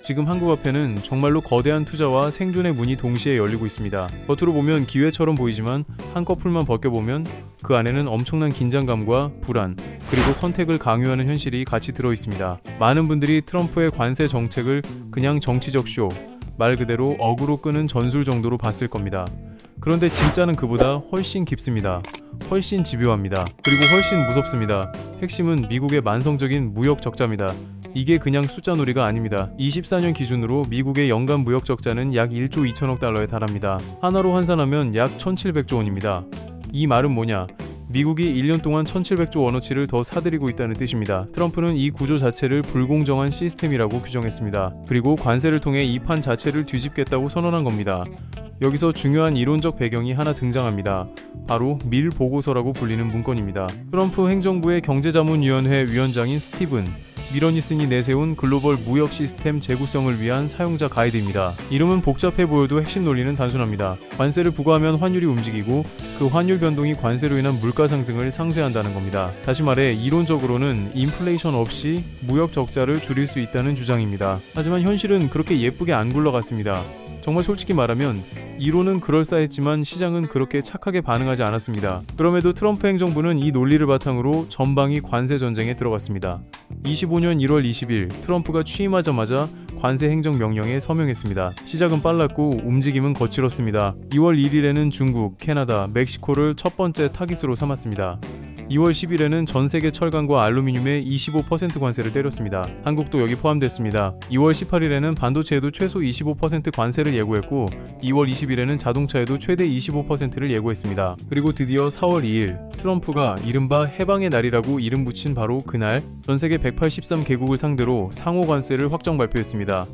지금 한국 앞에는 정말로 거대한 투자와 생존의 문이 동시에 열리고 있습니다. 겉으로 보면 기회처럼 보이지만 한꺼풀만 벗겨보면 그 안에는 엄청난 긴장감과 불안, 그리고 선택을 강요하는 현실이 같이 들어있습니다. 많은 분들이 트럼프의 관세 정책을 그냥 정치적 쇼, 말 그대로 어그로 끄는 전술 정도로 봤을 겁니다. 그런데 진짜는 그보다 훨씬 깊습니다. 훨씬 집요합니다. 그리고 훨씬 무섭습니다. 핵심은 미국의 만성적인 무역 적자입니다. 이게 그냥 숫자 놀이가 아닙니다. 24년 기준으로 미국의 연간 무역 적자는 약 1조 2천억 달러에 달합니다. 하나로 환산하면 약 1700조 원입니다. 이 말은 뭐냐? 미국이 1년 동안 1700조 원어치를 더 사들이고 있다는 뜻입니다. 트럼프는 이 구조 자체를 불공정한 시스템이라고 규정했습니다. 그리고 관세를 통해 이 판 자체를 뒤집겠다고 선언한 겁니다. 여기서 중요한 이론적 배경이 하나 등장합니다. 바로 밀 보고서라고 불리는 문건입니다. 트럼프 행정부의 경제자문위원회 위원장인 스티븐 미러니슨이 내세운 글로벌 무역 시스템 재구성을 위한 사용자 가이드입니다. 이름은 복잡해 보여도 핵심 논리는 단순합니다. 관세를 부과하면 환율이 움직이고 그 환율 변동이 관세로 인한 물가 상승을 상쇄한다는 겁니다. 다시 말해 이론적으로는 인플레이션 없이 무역 적자를 줄일 수 있다는 주장입니다. 하지만 현실은 그렇게 예쁘게 안 굴러갔습니다. 정말 솔직히 말하면 이론은 그럴싸했지만 시장은 그렇게 착하게 반응하지 않았습니다. 그럼에도 트럼프 행정부는 이 논리를 바탕으로 전방위 관세 전쟁에 들어갔습니다. 25년 1월 20일 트럼프가 취임하자마자 관세 행정 명령에 서명했습니다. 시작은 빨랐고 움직임은 거칠었습니다. 2월 1일에는 중국, 캐나다, 멕시코를 첫 번째 타깃으로 삼았습니다. 2월 10일에는 전 세계 철강과 알루미늄에 25% 관세를 때렸습니다. 한국도 여기 포함됐습니다. 2월 18일에는 반도체에도 최소 25% 관세를 예고했고 2월 20일에는 자동차에도 최대 25%를 예고했습니다. 그리고 드디어 4월 2일 트럼프가 이른바 해방의 날이라고 이름 붙인 바로 그날 전 세계 183개국을 상대로 상호 관세를 확정 발표했습니다.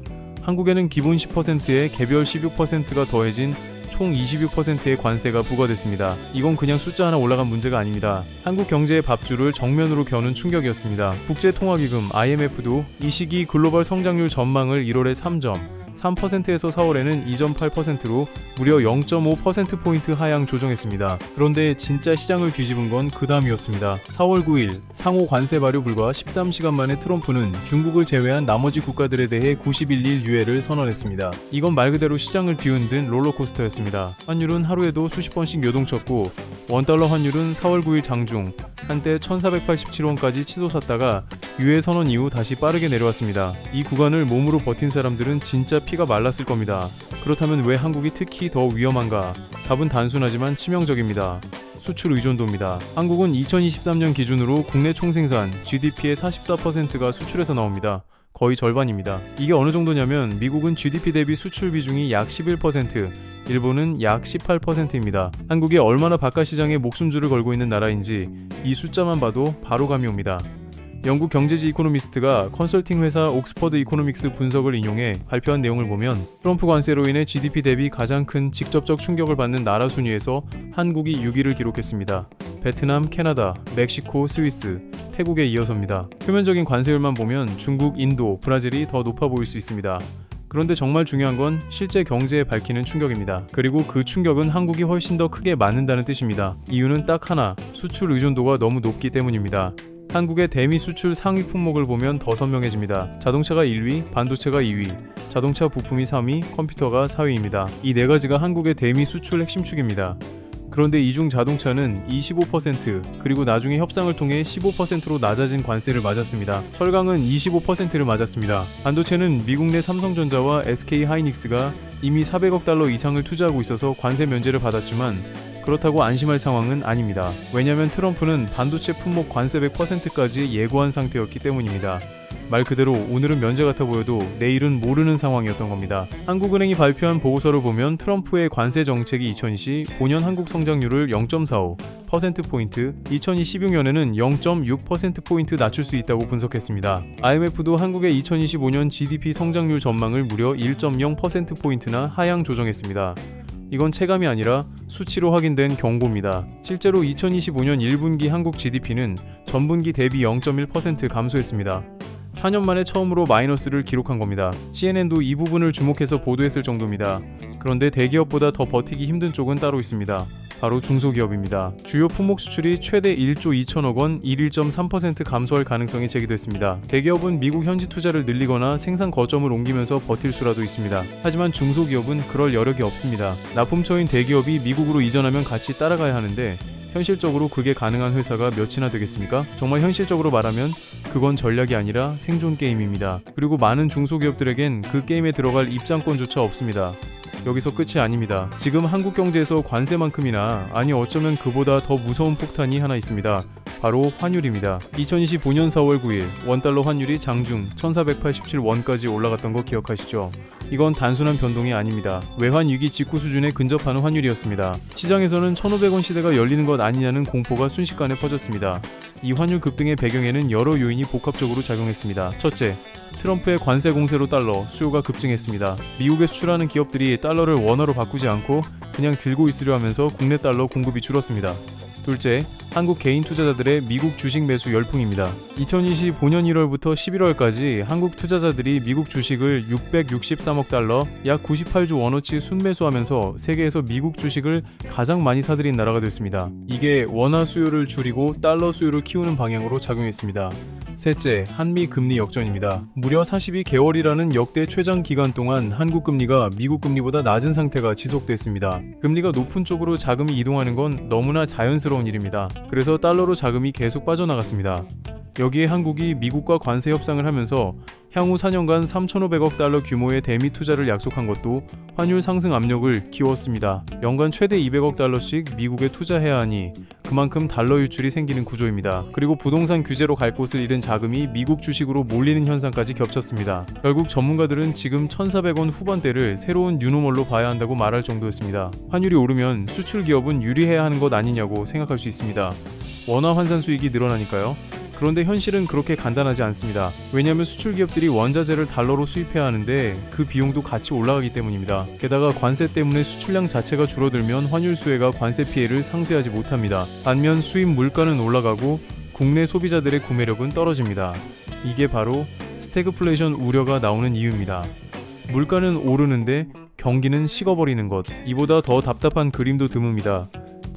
한국에는 기본 10%에 개별 16%가 더해진 총 26%의 관세가 부과됐습니다. 이건 그냥 숫자 하나 올라간 문제가 아닙니다. 한국 경제의 밥줄을 정면으로 겨눈 충격이었습니다. 국제통화기금 IMF도 이 시기 글로벌 성장률 전망을 1월에 3.3%에서 4월에는 2.8%로 무려 0.5%포인트 하향 조정했습니다. 그런데 진짜 시장을 뒤집은 건 그 다음이었습니다. 4월 9일 상호 관세 발효 불과 13시간 만에 트럼프는 중국을 제외한 나머지 국가들에 대해 91일 유예를 선언했습니다. 이건 말 그대로 시장을 뒤흔든 롤러코스터였습니다. 환율은 하루에도 수십 번씩 요동쳤고 원달러 환율은 4월 9일 장중 한때 1487원까지 치솟았다가 유예 선언 이후 다시 빠르게 내려왔습니다. 이 구간을 몸으로 버틴 사람들은 진짜 피가 말랐을 겁니다. 그렇다면 왜 한국이 특히 더 위험한가? 답은 단순하지만 치명적입니다. 수출 의존도입니다. 한국은 2023년 기준으로 국내 총생산 GDP의 44%가 수출에서 나옵니다. 거의 절반입니다. 이게 어느 정도냐면 미국은 GDP 대비 수출 비중이 약 11%, 일본은 약 18%입니다. 한국이 얼마나 바깥 시장에 목숨줄을 걸고 있는 나라인지 이 숫자만 봐도 바로 감이 옵니다. 영국 경제지 이코노미스트가 컨설팅 회사 옥스퍼드 이코노믹스 분석을 인용해 발표한 내용을 보면 트럼프 관세로 인해 GDP 대비 가장 큰 직접적 충격을 받는 나라 순위에서 한국이 6위를 기록했습니다. 베트남, 캐나다, 멕시코, 스위스, 태국에 이어섭니다. 표면적인 관세율만 보면 중국, 인도, 브라질이 더 높아 보일 수 있습니다. 그런데 정말 중요한 건 실제 경제에 밝히는 충격입니다. 그리고 그 충격은 한국이 훨씬 더 크게 맞는다는 뜻입니다. 이유는 딱 하나, 수출 의존도가 너무 높기 때문입니다. 한국의 대미 수출 상위 품목을 보면 더 선명해집니다. 자동차가 1위, 반도체가 2위, 자동차 부품이 3위, 컴퓨터가 4위입니다. 이 네 가지가 한국의 대미 수출 핵심축입니다. 그런데 이중 자동차는 25% 그리고 나중에 협상을 통해 15%로 낮아진 관세를 맞았습니다. 철강은 25%를 맞았습니다. 반도체는 미국 내 삼성전자와 SK하이닉스가 이미 400억 달러 이상을 투자하고 있어서 관세 면제를 받았지만 그렇다고 안심할 상황은 아닙니다. 왜냐하면 트럼프는 반도체 품목 관세 100%까지 예고한 상태였기 때문입니다. 말 그대로 오늘은 면제 같아 보여도 내일은 모르는 상황이었던 겁니다. 한국은행이 발표한 보고서를 보면 트럼프의 관세 정책이 2020 본년 한국 성장률을 0.45%포인트, 2026년에는 0.6%포인트 낮출 수 있다고 분석했습니다. IMF도 한국의 2025년 GDP 성장률 전망을 무려 1.0%포인트나 하향 조정했습니다. 이건 체감이 아니라 수치로 확인된 경고입니다. 실제로 2025년 1분기 한국 GDP는 전분기 대비 0.1% 감소했습니다. 4년 만에 처음으로 마이너스를 기록한 겁니다. CNN도 이 부분을 주목해서 보도했을 정도입니다. 그런데 대기업보다 더 버티기 힘든 쪽은 따로 있습니다. 바로 중소기업입니다. 주요 품목 수출이 최대 1조 2천억 원, 1.3% 감소할 가능성이 제기됐습니다. 대기업은 미국 현지 투자를 늘리거나 생산 거점을 옮기면서 버틸 수라도 있습니다. 하지만 중소기업은 그럴 여력이 없습니다. 납품처인 대기업이 미국으로 이전하면 같이 따라가야 하는데 현실적으로 그게 가능한 회사가 몇이나 되겠습니까? 정말 현실적으로 말하면 그건 전략이 아니라 생존 게임입니다. 그리고 많은 중소기업들에겐 그 게임에 들어갈 입장권조차 없습니다. 여기서 끝이 아닙니다. 지금 한국 경제에서 관세만큼이나, 아니 어쩌면 그보다 더 무서운 폭탄이 하나 있습니다. 바로 환율입니다. 2025년 4월 9일 원달러 환율이 장중 1487원까지 올라갔던 거 기억하시죠? 이건 단순한 변동이 아닙니다. 외환 위기 직후 수준에 근접하는 환율이었습니다. 시장에서는 1,500원 시대가 열리는 것 아니냐는 공포가 순식간에 퍼졌습니다. 이 환율 급등의 배경에는 여러 요인이 복합적으로 작용했습니다. 첫째, 트럼프의 관세 공세로 달러 수요가 급증했습니다. 미국에 수출하는 기업들이 달러를 원화로 바꾸지 않고 그냥 들고 있으려 하면서 국내 달러 공급이 줄었습니다. 둘째, 한국 개인 투자자들의 미국 주식 매수 열풍입니다. 2025년 1월부터 11월까지 한국 투자자들이 미국 주식을 663억 달러, 약 98조 원어치 순매수하면서 세계에서 미국 주식을 가장 많이 사들인 나라가 됐습니다. 이게 원화 수요를 줄이고 달러 수요를 키우는 방향으로 작용했습니다. 셋째, 한미 금리 역전입니다. 무려 42개월이라는 역대 최장 기간 동안 한국 금리가 미국 금리보다 낮은 상태가 지속됐습니다. 금리가 높은 쪽으로 자금이 이동하는 건 너무나 자연스러운 일입니다. 그래서 달러로 자금이 계속 빠져나갔습니다. 여기에 한국이 미국과 관세 협상을 하면서 향후 4년간 3,500억 달러 규모의 대미 투자를 약속한 것도 환율 상승 압력을 키웠습니다. 연간 최대 200억 달러씩 미국에 투자해야 하니 그만큼 달러 유출이 생기는 구조입니다. 그리고 부동산 규제로 갈 곳을 잃은 자금이 미국 주식으로 몰리는 현상까지 겹쳤습니다. 결국 전문가들은 지금 1,400원 후반대를 새로운 뉴노멀로 봐야 한다고 말할 정도였습니다. 환율이 오르면 수출 기업은 유리해야 하는 것 아니냐고 생각할 수 있습니다. 원화 환산 수익이 늘어나니까요. 그런데 현실은 그렇게 간단하지 않습니다. 왜냐하면 수출 기업들이 원자재를 달러로 수입해야 하는데 그 비용도 같이 올라가기 때문입니다. 게다가 관세 때문에 수출량 자체가 줄어들면 환율 수혜가 관세 피해를 상쇄하지 못합니다. 반면 수입 물가는 올라가고 국내 소비자들의 구매력은 떨어집니다. 이게 바로 스태그플레이션 우려가 나오는 이유입니다. 물가는 오르는데 경기는 식어버리는 것, 이보다 더 답답한 그림도 드뭅니다.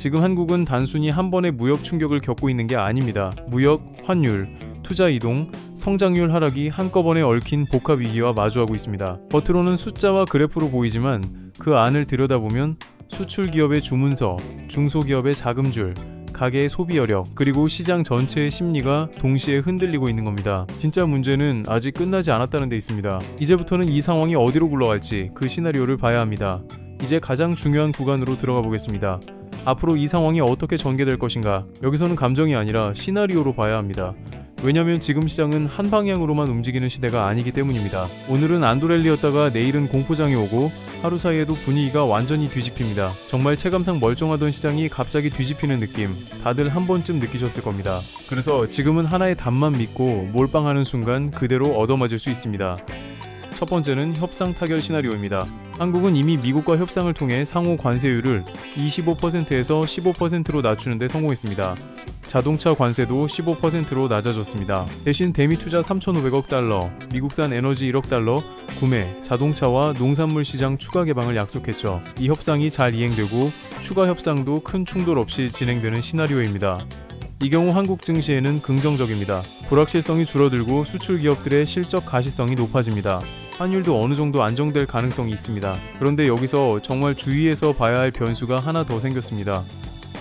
지금 한국은 단순히 한 번의 무역 충격을 겪고 있는 게 아닙니다. 무역, 환율, 투자 이동, 성장률 하락이 한꺼번에 얽힌 복합 위기와 마주하고 있습니다. 겉으로는 숫자와 그래프로 보이지만 그 안을 들여다보면 수출 기업의 주문서, 중소기업의 자금줄, 가계의 소비 여력, 그리고 시장 전체의 심리가 동시에 흔들리고 있는 겁니다. 진짜 문제는 아직 끝나지 않았다는 데 있습니다. 이제부터는 이 상황이 어디로 굴러갈지 그 시나리오를 봐야 합니다. 이제 가장 중요한 구간으로 들어가 보겠습니다. 앞으로 이 상황이 어떻게 전개될 것인가? 여기서는 감정이 아니라 시나리오로 봐야 합니다. 왜냐면 지금 시장은 한 방향으로만 움직이는 시대가 아니기 때문입니다. 오늘은 안도랠리였다가 내일은 공포장이 오고 하루 사이에도 분위기가 완전히 뒤집힙니다. 정말 체감상 멀쩡하던 시장이 갑자기 뒤집히는 느낌, 다들 한 번쯤 느끼셨을 겁니다. 그래서 지금은 하나의 답만 믿고 몰빵하는 순간 그대로 얻어맞을 수 있습니다. 첫 번째는 협상 타결 시나리오입니다. 한국은 이미 미국과 협상을 통해 상호 관세율을 25%에서 15%로 낮추는 데 성공했습니다. 자동차 관세도 15%로 낮아졌습니다. 대신 대미 투자 3,500억 달러, 미국산 에너지 1억 달러, 구매, 자동차와 농산물 시장 추가 개방을 약속했죠. 이 협상이 잘 이행되고 추가 협상도 큰 충돌 없이 진행되는 시나리오입니다. 이 경우 한국 증시에는 긍정적입니다. 불확실성이 줄어들고 수출 기업들의 실적 가시성이 높아집니다. 환율도 어느 정도 안정될 가능성이 있습니다. 그런데 여기서 정말 주의해서 봐야 할 변수가 하나 더 생겼습니다.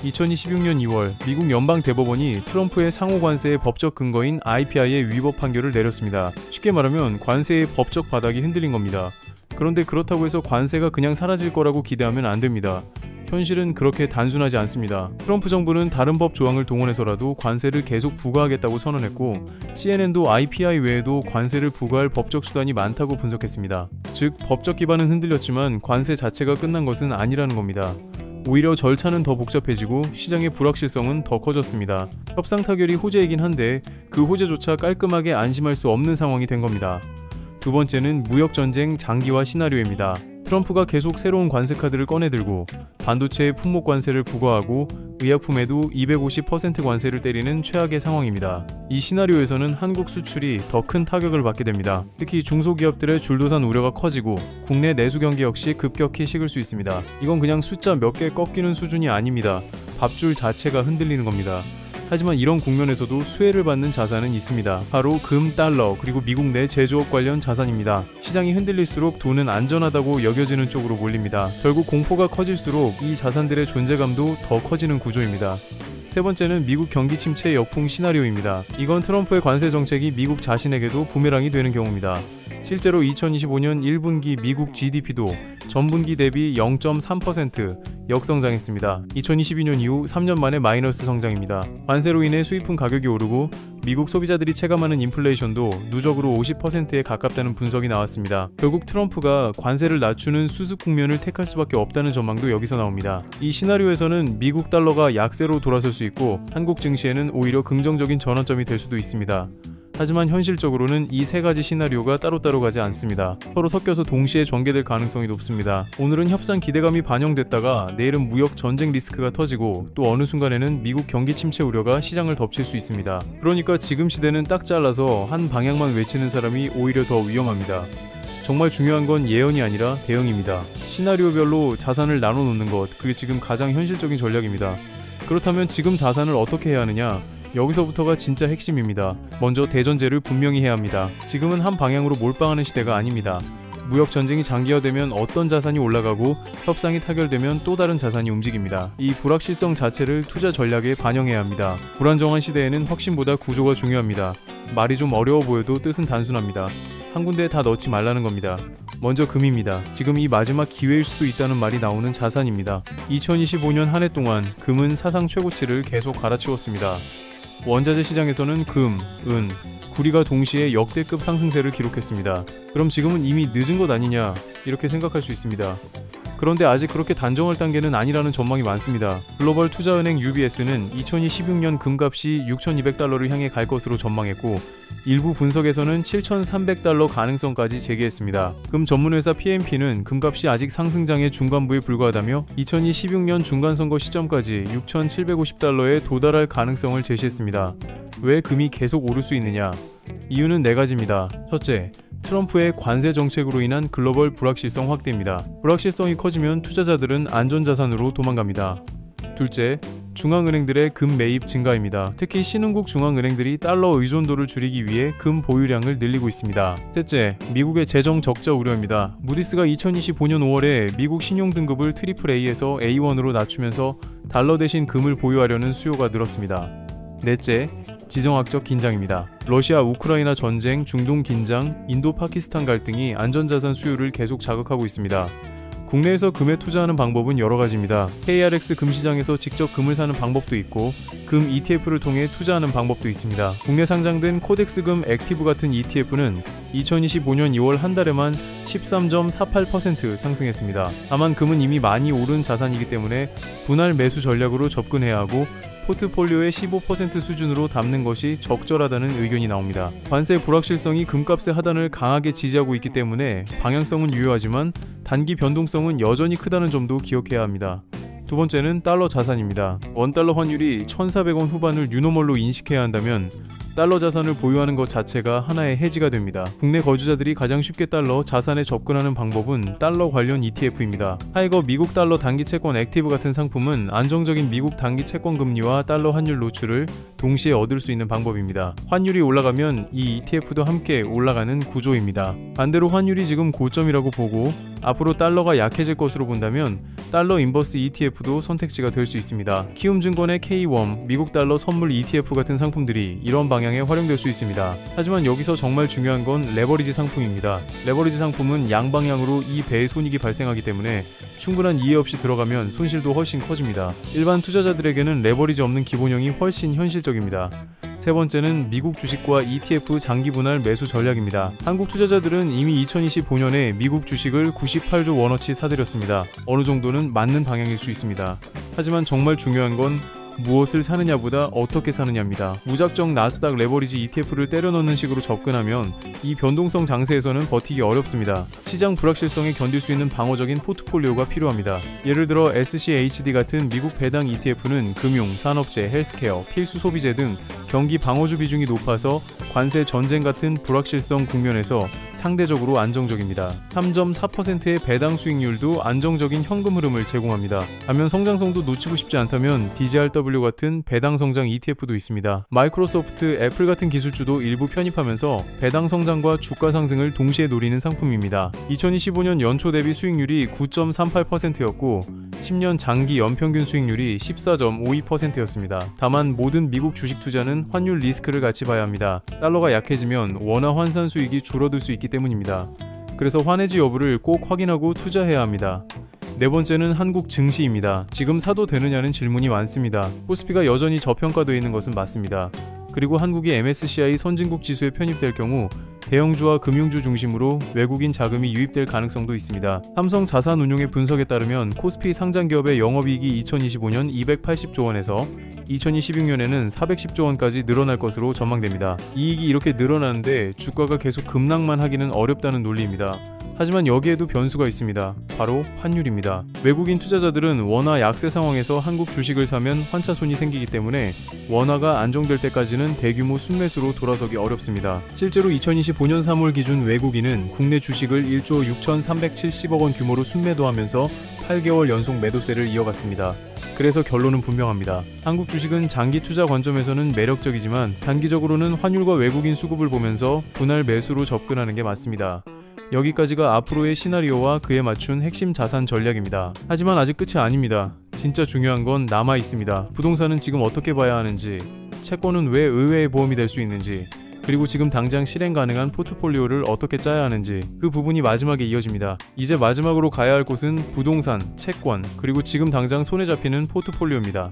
2026년 2월 미국 연방대법원이 트럼프의 상호 관세의 법적 근거인 IPI의 위법 판결을 내렸습니다. 쉽게 말하면 관세의 법적 바닥이 흔들린 겁니다. 그런데 그렇다고 해서 관세가 그냥 사라질 거라고 기대하면 안 됩니다. 현실은 그렇게 단순하지 않습니다. 트럼프 정부는 다른 법 조항을 동원해서라도 관세를 계속 부과하겠다고 선언했고 CNN도 IPI 외에도 관세를 부과할 법적 수단이 많다고 분석했습니다. 즉 법적 기반은 흔들렸지만 관세 자체가 끝난 것은 아니라는 겁니다. 오히려 절차는 더 복잡해지고 시장의 불확실성은 더 커졌습니다. 협상 타결이 호재이긴 한데 그 호재조차 깔끔하게 안심할 수 없는 상황이 된 겁니다. 두 번째는 무역전쟁 장기화 시나리오입니다. 트럼프가 계속 새로운 관세 카드를 꺼내들고 반도체의 품목 관세를 부과하고 의약품에도 250% 관세를 때리는 최악의 상황입니다. 이 시나리오에서는 한국 수출이 더 큰 타격을 받게 됩니다. 특히 중소기업들의 줄도산 우려가 커지고 국내 내수 경기 역시 급격히 식을 수 있습니다. 이건 그냥 숫자 몇 개 꺾이는 수준이 아닙니다. 밥줄 자체가 흔들리는 겁니다. 하지만 이런 국면에서도 수혜를 받는 자산은 있습니다. 바로 금, 달러, 그리고 미국 내 제조업 관련 자산입니다. 시장이 흔들릴수록 돈은 안전하다고 여겨지는 쪽으로 몰립니다. 결국 공포가 커질수록 이 자산들의 존재감도 더 커지는 구조입니다. 세 번째는 미국 경기 침체 역풍 시나리오입니다. 이건 트럼프의 관세 정책이 미국 자신에게도 부메랑이 되는 경우입니다. 실제로 2025년 1분기 미국 GDP도 전분기 대비 0.3% 역성장했습니다. 2022년 이후 3년 만에 마이너스 성장입니다. 관세로 인해 수입품 가격이 오르고 미국 소비자들이 체감하는 인플레이션도 누적으로 50%에 가깝다는 분석이 나왔습니다. 결국 트럼프가 관세를 낮추는 수습 국면을 택할 수밖에 없다는 전망도 여기서 나옵니다. 이 시나리오에서는 미국 달러가 약세로 돌아설 수 있고 한국 증시에는 오히려 긍정적인 전환점이 될 수도 있습니다. 하지만 현실적으로는 이 세 가지 시나리오가 따로따로 가지 않습니다. 서로 섞여서 동시에 전개될 가능성이 높습니다. 오늘은 협상 기대감이 반영됐다가 내일은 무역 전쟁 리스크가 터지고 또 어느 순간에는 미국 경기 침체 우려가 시장을 덮칠 수 있습니다. 그러니까 지금 시대는 딱 잘라서 한 방향만 외치는 사람이 오히려 더 위험합니다. 정말 중요한 건 예언이 아니라 대응입니다. 시나리오별로 자산을 나눠 놓는 것, 그게 지금 가장 현실적인 전략입니다. 그렇다면 지금 자산을 어떻게 해야 하느냐? 여기서부터가 진짜 핵심입니다. 먼저 대전제를 분명히 해야 합니다. 지금은 한 방향으로 몰빵하는 시대가 아닙니다. 무역 전쟁이 장기화되면 어떤 자산이 올라가고 협상이 타결되면 또 다른 자산이 움직입니다. 이 불확실성 자체를 투자 전략에 반영해야 합니다. 불안정한 시대에는 확신보다 구조가 중요합니다. 말이 좀 어려워 보여도 뜻은 단순합니다. 한 군데에 다 넣지 말라는 겁니다. 먼저 금입니다. 지금 이 마지막 기회일 수도 있다는 말이 나오는 자산입니다. 2025년 한 해 동안 금은 사상 최고치를 계속 갈아치웠습니다. 원자재 시장에서는 금, 은, 구리가 동시에 역대급 상승세를 기록했습니다. 그럼 지금은 이미 늦은 것 아니냐 이렇게 생각할 수 있습니다. 그런데 아직 그렇게 단정할 단계는 아니라는 전망이 많습니다. 글로벌 투자은행 UBS는 2016년 금값이 6,200달러를 향해 갈 것으로 전망했고 일부 분석에서는 7,300달러 가능성까지 제기했습니다. 금 전문회사 PMP는 금값이 아직 상승장의 중간부에 불과하다며 2016년 중간선거 시점까지 6,750달러에 도달할 가능성을 제시했습니다. 왜 금이 계속 오를 수 있느냐? 이유는 네 가지입니다. 첫째, 트럼프의 관세 정책으로 인한 글로벌 불확실성 확대입니다. 불확실성이 커지면 투자자들은 안전자산으로 도망갑니다. 둘째, 중앙은행들의 금 매입 증가입니다. 특히 신흥국 중앙은행들이 달러 의존도를 줄이기 위해 금 보유량을 늘리고 있습니다. 셋째, 미국의 재정 적자 우려입니다. 무디스가 2025년 5월에 미국 신용 등급을 AAA에서 A1으로 낮추면서 달러 대신 금을 보유하려는 수요가 늘었습니다. 넷째, 지정학적 긴장입니다. 러시아 우크라이나 전쟁, 중동 긴장, 인도 파키스탄 갈등이 안전자산 수요를 계속 자극하고 있습니다. 국내에서 금에 투자하는 방법은 여러 가지입니다. KRX 금시장에서 직접 금을 사는 방법도 있고 금 ETF를 통해 투자하는 방법도 있습니다. 국내 상장된 코덱스금 액티브 같은 ETF는 2025년 2월 한 달에만 13.48% 상승했습니다. 다만 금은 이미 많이 오른 자산이기 때문에 분할 매수 전략으로 접근해야 하고 포트폴리오의 15% 수준으로 담는 것이 적절하다는 의견이 나옵니다. 관세 불확실성이 금값의 하단을 강하게 지지하고 있기 때문에 방향성은 유효하지만 단기 변동성은 여전히 크다는 점도 기억해야 합니다. 두 번째는 달러 자산입니다. 원달러 환율이 1,400원 후반을 뉴노멀로 인식해야 한다면 달러 자산을 보유하는 것 자체가 하나의 해지가 됩니다. 국내 거주자들이 가장 쉽게 달러 자산에 접근하는 방법은 달러 관련 ETF입니다. 타이거 미국 달러 단기 채권 액티브 같은 상품은 안정적인 미국 단기 채권 금리와 달러 환율 노출을 동시에 얻을 수 있는 방법입니다. 환율이 올라가면 이 ETF도 함께 올라가는 구조입니다. 반대로 환율이 지금 고점이라고 보고 앞으로 달러가 약해질 것으로 본다면 달러 인버스 ETF도 선택지가 될 수 있습니다. 키움증권의 K-웜, 미국 달러 선물 ETF 같은 상품들이 이런 방향에 활용될 수 있습니다. 하지만 여기서 정말 중요한 건 레버리지 상품입니다. 레버리지 상품은 양방향으로 이 배의 손익이 발생하기 때문에 충분한 이해 없이 들어가면 손실도 훨씬 커집니다. 일반 투자자들에게는 레버리지 없는 기본형이 훨씬 현실적입니다. 세 번째는 미국 주식과 ETF 장기 분할 매수 전략입니다. 한국 투자자들은 이미 2025년에 미국 주식을 98조 원어치 사들였습니다. 어느 정도는 맞는 방향일 수 있습니다. 하지만 정말 중요한 건 무엇을 사느냐보다 어떻게 사느냐입니다. 무작정 나스닥 레버리지 ETF를 때려 넣는 식으로 접근하면 이 변동성 장세에서는 버티기 어렵습니다. 시장 불확실성에 견딜 수 있는 방어적인 포트폴리오가 필요합니다. 예를 들어 SCHD 같은 미국 배당 ETF는 금융, 산업재, 헬스케어, 필수 소비재 등 경기 방어주 비중이 높아서 관세 전쟁 같은 불확실성 국면에서 상대적으로 안정적입니다. 3.4%의 배당 수익률도 안정적인 현금 흐름을 제공합니다. 반면 성장성도 놓치고 싶지 않다면 DGRW 같은 배당 성장 ETF도 있습니다. 마이크로소프트, 애플 같은 기술주도 일부 편입하면서 배당 성장과 주가 상승을 동시에 노리는 상품입니다. 2025년 연초 대비 수익률이 9.38%였고 10년 장기 연평균 수익률이 14.52%였습니다. 다만 모든 미국 주식 투자는 환율 리스크를 같이 봐야 합니다. 달러가 약해지면 원화 환산 수익이 줄어들 수 있기 때문입니다. 그래서 환해지 여부를 꼭 확인하고 투자해야 합니다. 네 번째는 한국 증시입니다. 지금 사도 되느냐는 질문이 많습니다. 코스피가 여전히 저평가되어 있는 것은 맞습니다. 그리고 한국이 MSCI 선진국 지수에 편입될 경우 대형주와 금융주 중심으로 외국인 자금이 유입될 가능성도 있습니다. 삼성 자산운용의 분석에 따르면 코스피 상장기업의 영업이익이 2025년 280조 원에서 2026년에는 410조 원까지 늘어날 것으로 전망됩니다. 이익이 이렇게 늘어나는데 주가가 계속 급락만 하기는 어렵다는 논리입니다. 하지만 여기에도 변수가 있습니다. 바로 환율입니다. 외국인 투자자들은 원화 약세 상황에서 한국 주식을 사면 환차손이 생기기 때문에 원화가 안정될 때까지는 대규모 순매수로 돌아서기 어렵습니다. 실제로 2025년 3월 기준 외국인은 국내 주식을 1조 6,370억 원 규모로 순매도하면서 8개월 연속 매도세를 이어갔습니다. 그래서 결론은 분명합니다. 한국 주식은 장기 투자 관점에서는 매력적이지만 단기적으로는 환율과 외국인 수급을 보면서 분할 매수로 접근하는 게 맞습니다. 여기까지가 앞으로의 시나리오와 그에 맞춘 핵심 자산 전략입니다. 하지만 아직 끝이 아닙니다. 진짜 중요한 건 남아 있습니다. 부동산은 지금 어떻게 봐야 하는지, 채권은 왜 의외의 보험이 될 수 있는지, 그리고 지금 당장 실행 가능한 포트폴리오를 어떻게 짜야 하는지, 그 부분이 마지막에 이어집니다. 이제 마지막으로 가야 할 곳은 부동산, 채권, 그리고 지금 당장 손에 잡히는 포트폴리오입니다.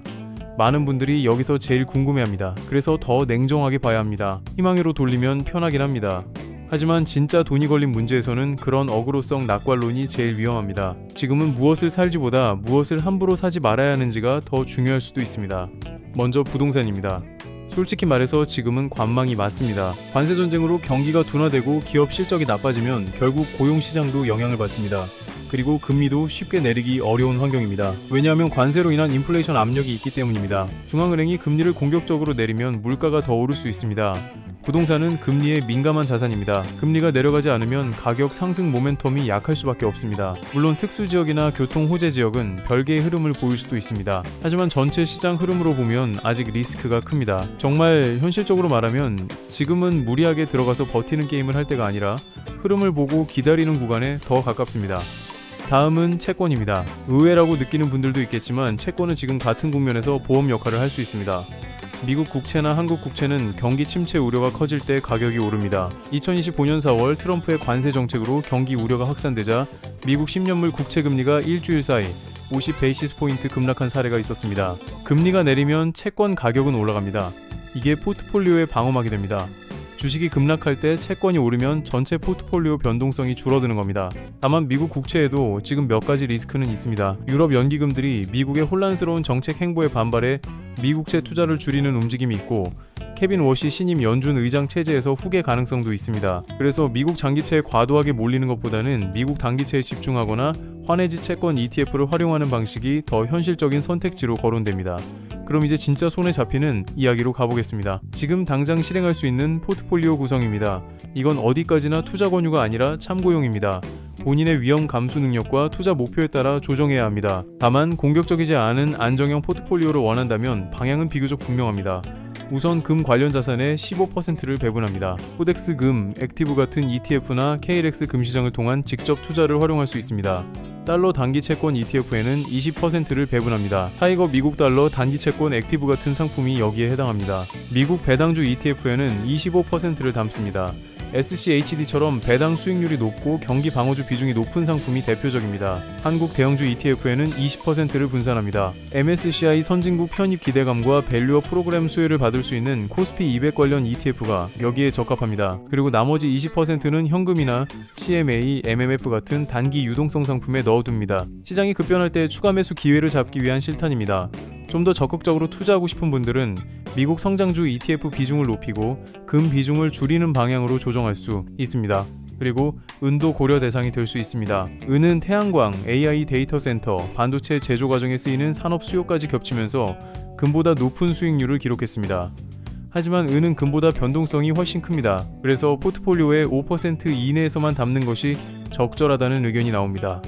많은 분들이 여기서 제일 궁금해합니다. 그래서 더 냉정하게 봐야 합니다. 희망으로 돌리면 편하긴 합니다. 하지만 진짜 돈이 걸린 문제에서는 그런 어그로성 낙관론이 제일 위험합니다. 지금은 무엇을 살지보다 무엇을 함부로 사지 말아야 하는지가 더 중요할 수도 있습니다. 먼저 부동산입니다. 솔직히 말해서 지금은 관망이 맞습니다. 관세 전쟁으로 경기가 둔화되고 기업 실적이 나빠지면 결국 고용 시장도 영향을 받습니다. 그리고 금리도 쉽게 내리기 어려운 환경입니다. 왜냐하면 관세로 인한 인플레이션 압력이 있기 때문입니다. 중앙은행이 금리를 공격적으로 내리면 물가가 더 오를 수 있습니다. 부동산은 금리에 민감한 자산입니다. 금리가 내려가지 않으면 가격 상승 모멘텀이 약할 수밖에 없습니다. 물론 특수지역이나 교통 호재 지역은 별개의 흐름을 보일 수도 있습니다. 하지만 전체 시장 흐름으로 보면 아직 리스크가 큽니다. 정말 현실적으로 말하면 지금은 무리하게 들어가서 버티는 게임을 할 때가 아니라 흐름을 보고 기다리는 구간에 더 가깝습니다. 다음은 채권입니다. 의외라고 느끼는 분들도 있겠지만 채권은 지금 같은 국면에서 보험 역할을 할 수 있습니다. 미국 국채나 한국 국채는 경기 침체 우려가 커질 때 가격이 오릅니다. 2025년 4월 트럼프의 관세 정책으로 경기 우려가 확산되자 미국 10년물 국채 금리가 일주일 사이 50 베이시스 포인트 급락한 사례가 있었습니다. 금리가 내리면 채권 가격은 올라갑니다. 이게 포트폴리오의 방어막이 됩니다. 주식이 급락할 때 채권이 오르면 전체 포트폴리오 변동성이 줄어드는 겁니다. 다만 미국 국채에도 지금 몇 가지 리스크는 있습니다. 유럽 연기금들이 미국의 혼란스러운 정책 행보에 반발해 미국채 투자를 줄이는 움직임이 있고 케빈 워시 신임 연준 의장 체제에서 후계 가능성도 있습니다. 그래서 미국 장기채에 과도하게 몰리는 것보다는 미국 단기채에 집중하거나 환해지 채권 ETF를 활용하는 방식이 더 현실적인 선택지로 거론됩니다. 그럼 이제 진짜 손에 잡히는 이야기로 가보겠습니다. 지금 당장 실행할 수 있는 포트폴리오 구성입니다. 이건 어디까지나 투자 권유가 아니라 참고용입니다. 본인의 위험 감수 능력과 투자 목표에 따라 조정해야 합니다. 다만 공격적이지 않은 안정형 포트폴리오를 원한다면 방향은 비교적 분명합니다. 우선 금 관련 자산의 15%를 배분합니다. 코덱스 금, 액티브 같은 ETF나 KLX 금시장을 통한 직접 투자를 활용할 수 있습니다. 달러 단기 채권 ETF에는 20%를 배분합니다. 타이거 미국 달러 단기 채권 액티브 같은 상품이 여기에 해당합니다. 미국 배당주 ETF에는 25%를 담습니다. SCHD처럼 배당 수익률이 높고 경기 방어주 비중이 높은 상품이 대표적입니다. 한국 대형주 ETF에는 20%를 분산합니다. MSCI 선진국 편입 기대감과 밸류어 프로그램 수혜를 받을 수 있는 코스피 200 관련 ETF가 여기에 적합합니다. 그리고 나머지 20%는 현금이나 CMA, MMF 같은 단기 유동성 상품에 넣어둡니다. 시장이 급변할 때 추가 매수 기회를 잡기 위한 실탄입니다. 좀 더 적극적으로 투자하고 싶은 분들은 미국 성장주 ETF 비중을 높이고 금 비중을 줄이는 방향으로 조정할 수 있습니다. 그리고 은도 고려 대상이 될 수 있습니다. 은은 태양광, AI 데이터 센터, 반도체 제조 과정에 쓰이는 산업 수요까지 겹치면서 금보다 높은 수익률을 기록했습니다. 하지만 은은 금보다 변동성이 훨씬 큽니다. 그래서 포트폴리오의 5% 이내에서만 담는 것이 적절하다는 의견이 나옵니다.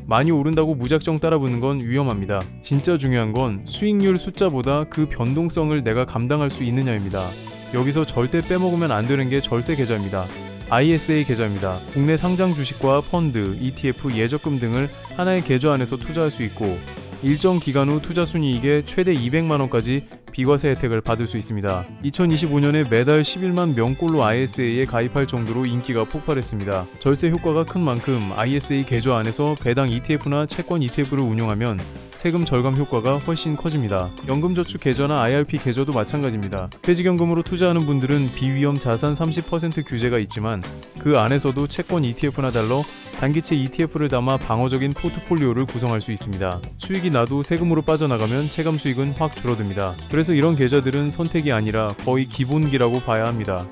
많이 오른다고 무작정 따라붙는 건 위험합니다. 진짜 중요한 건 수익률 숫자보다 그 변동성을 내가 감당할 수 있느냐입니다. 여기서 절대 빼먹으면 안 되는 게 절세 계좌입니다. ISA 계좌입니다. 국내 상장 주식과 펀드, ETF, 예적금 등을 하나의 계좌 안에서 투자할 수 있고 일정 기간 후 투자 순이익의 최대 200만원까지 비과세 혜택을 받을 수 있습니다. 2025년에 매달 11만 명꼴로 ISA에 가입할 정도로 인기가 폭발했습니다. 절세 효과가 큰 만큼 ISA 계좌 안에서 배당 ETF나 채권 ETF를 운용하면 세금 절감 효과가 훨씬 커집니다. 연금저축 계좌나 IRP 계좌도 마찬가지입니다. 퇴직연금으로 투자하는 분들은 비위험 자산 30% 규제가 있지만 그 안에서도 채권 ETF나 달러, 단기채 ETF를 담아 방어적인 포트폴리오를 구성할 수 있습니다. 수익이 나도 세금으로 빠져나가면 체감 수익은 확 줄어듭니다. 그래서 이런 계좌들은 선택이 아니라 거의 기본기라고 봐야 합니다.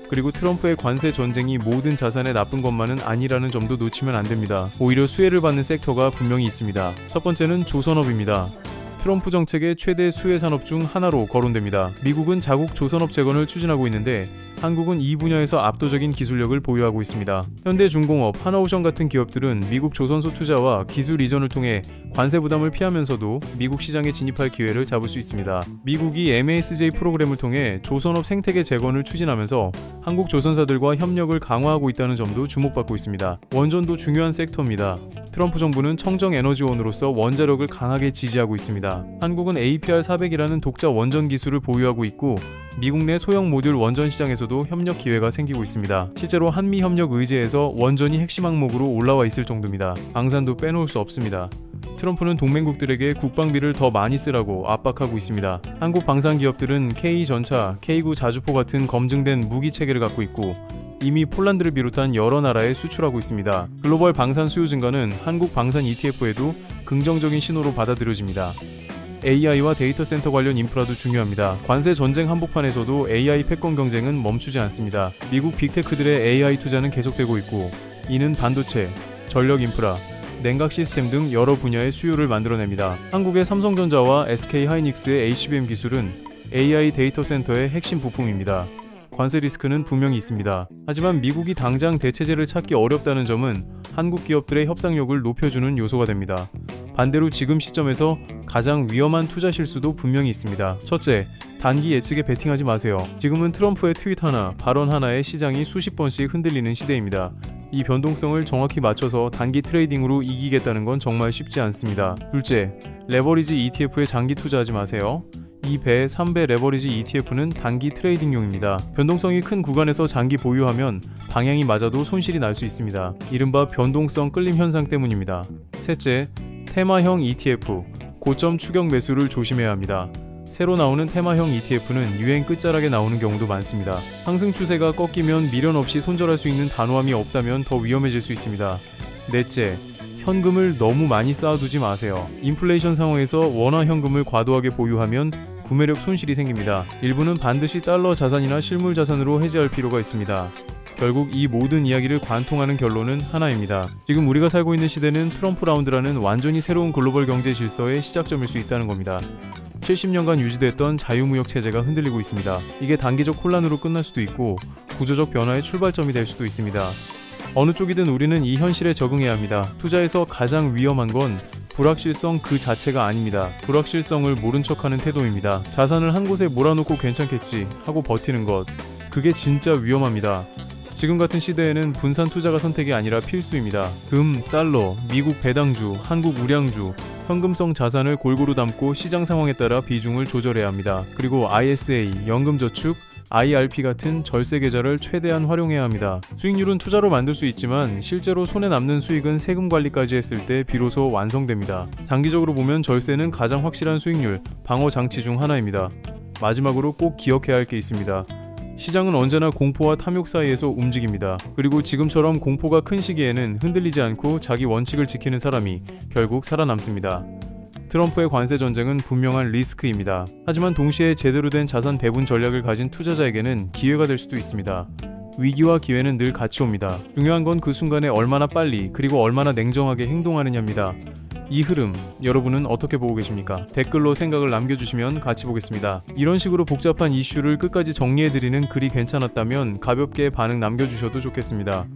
그리고 트럼프의 관세 전쟁이 모든 자산에 나쁜 것만은 아니라는 점도 놓치면 안 됩니다. 오히려 수혜를 받는 섹터가 분명히 있습니다. 첫 번째는 조선업입니다. 트럼프 정책의 최대 수혜 산업 중 하나로 거론됩니다. 미국은 자국 조선업 재건을 추진하고 있는데 한국은 이 분야에서 압도적인 기술력을 보유하고 있습니다. 현대중공업, 하나오션 같은 기업들은 미국 조선소 투자와 기술 이전을 통해 관세 부담을 피하면서도 미국 시장에 진입할 기회를 잡을 수 있습니다. 미국이 MASJ 프로그램을 통해 조선업 생태계 재건을 추진하면서 한국 조선사들과 협력을 강화하고 있다는 점도 주목받고 있습니다. 원전도 중요한 섹터입니다. 트럼프 정부는 청정에너지원으로서 원자력을 강하게 지지하고 있습니다. 한국은 APR400이라는 독자 원전 기술을 보유하고 있고 미국 내 소형 모듈 원전 시장에서도 협력 기회가 생기고 있습니다. 실제로 한미 협력 의제에서 원전이 핵심 항목으로 올라와 있을 정도입니다. 방산도 빼놓을 수 없습니다. 트럼프는 동맹국들에게 국방비를 더 많이 쓰라고 압박하고 있습니다. 한국 방산 기업들은 K전차, K9 자주포 같은 검증된 무기 체계를 갖고 있고 이미 폴란드를 비롯한 여러 나라에 수출하고 있습니다. 글로벌 방산 수요 증가는 한국 방산 ETF에도 긍정적인 신호로 받아들여집니다. AI와 데이터 센터 관련 인프라도 중요합니다. 관세 전쟁 한복판에서도 AI 패권 경쟁은 멈추지 않습니다. 미국 빅테크들의 AI 투자는 계속되고 있고 이는 반도체, 전력 인프라, 냉각 시스템 등 여러 분야의 수요를 만들어냅니다. 한국의 삼성전자와 SK하이닉스의 HBM 기술은 AI 데이터 센터의 핵심 부품입니다. 관세 리스크는 분명히 있습니다. 하지만 미국이 당장 대체제를 찾기 어렵다는 점은 한국 기업들의 협상력을 높여주는 요소가 됩니다. 반대로 지금 시점에서 가장 위험한 투자 실수도 분명히 있습니다. 첫째, 단기 예측에 베팅하지 마세요. 지금은 트럼프의 트윗 하나, 발언 하나에 시장이 수십 번씩 흔들리는 시대입니다. 이 변동성을 정확히 맞춰서 단기 트레이딩으로 이기겠다는 건 정말 쉽지 않습니다. 둘째, 레버리지 ETF에 장기 투자하지 마세요. 2배, 3배 레버리지 ETF는 단기 트레이딩용입니다. 변동성이 큰 구간에서 장기 보유하면 방향이 맞아도 손실이 날 수 있습니다. 이른바 변동성 끌림 현상 때문입니다. 셋째, 테마형 ETF, 고점 추격 매수를 조심해야 합니다. 새로 나오는 테마형 ETF는 유행 끝자락에 나오는 경우도 많습니다. 상승 추세가 꺾이면 미련 없이 손절할 수 있는 단호함이 없다면 더 위험해질 수 있습니다. 넷째, 현금을 너무 많이 쌓아두지 마세요. 인플레이션 상황에서 원화 현금을 과도하게 보유하면 구매력 손실이 생깁니다. 일부는 반드시 달러 자산이나 실물 자산으로 해지할 필요가 있습니다. 결국 이 모든 이야기를 관통하는 결론은 하나입니다. 지금 우리가 살고 있는 시대는 트럼프 라운드라는 완전히 새로운 글로벌 경제 질서의 시작점일 수 있다는 겁니다. 70년간 유지됐던 자유무역 체제가 흔들리고 있습니다. 이게 단기적 혼란으로 끝날 수도 있고 구조적 변화의 출발점이 될 수도 있습니다. 어느 쪽이든 우리는 이 현실에 적응해야 합니다. 투자에서 가장 위험한 건 불확실성 그 자체가 아닙니다. 불확실성을 모른 척하는 태도입니다. 자산을 한 곳에 몰아놓고 괜찮겠지 하고 버티는 것, 그게 진짜 위험합니다. 지금 같은 시대에는 분산 투자가 선택이 아니라 필수입니다. 금, 달러, 미국 배당주, 한국 우량주, 현금성 자산을 골고루 담고 시장 상황에 따라 비중을 조절해야 합니다. 그리고 ISA, 연금저축, IRP 같은 절세 계좌를 최대한 활용해야 합니다. 수익률은 투자로 만들 수 있지만 실제로 손에 남는 수익은 세금 관리까지 했을 때 비로소 완성됩니다. 장기적으로 보면 절세는 가장 확실한 수익률, 방어 장치 중 하나입니다. 마지막으로 꼭 기억해야 할 게 있습니다. 시장은 언제나 공포와 탐욕 사이에서 움직입니다. 그리고 지금처럼 공포가 큰 시기에는 흔들리지 않고 자기 원칙을 지키는 사람이 결국 살아남습니다. 트럼프의 관세 전쟁은 분명한 리스크입니다. 하지만 동시에 제대로 된 자산 배분 전략을 가진 투자자에게는 기회가 될 수도 있습니다. 위기와 기회는 늘 같이 옵니다. 중요한 건 그 순간에 얼마나 빨리 그리고 얼마나 냉정하게 행동하느냐입니다. 이 흐름 여러분은 어떻게 보고 계십니까? 댓글로 생각을 남겨주시면 같이 보겠습니다. 이런 식으로 복잡한 이슈를 끝까지 정리해드리는 글이 괜찮았다면 가볍게 반응 남겨주셔도 좋겠습니다.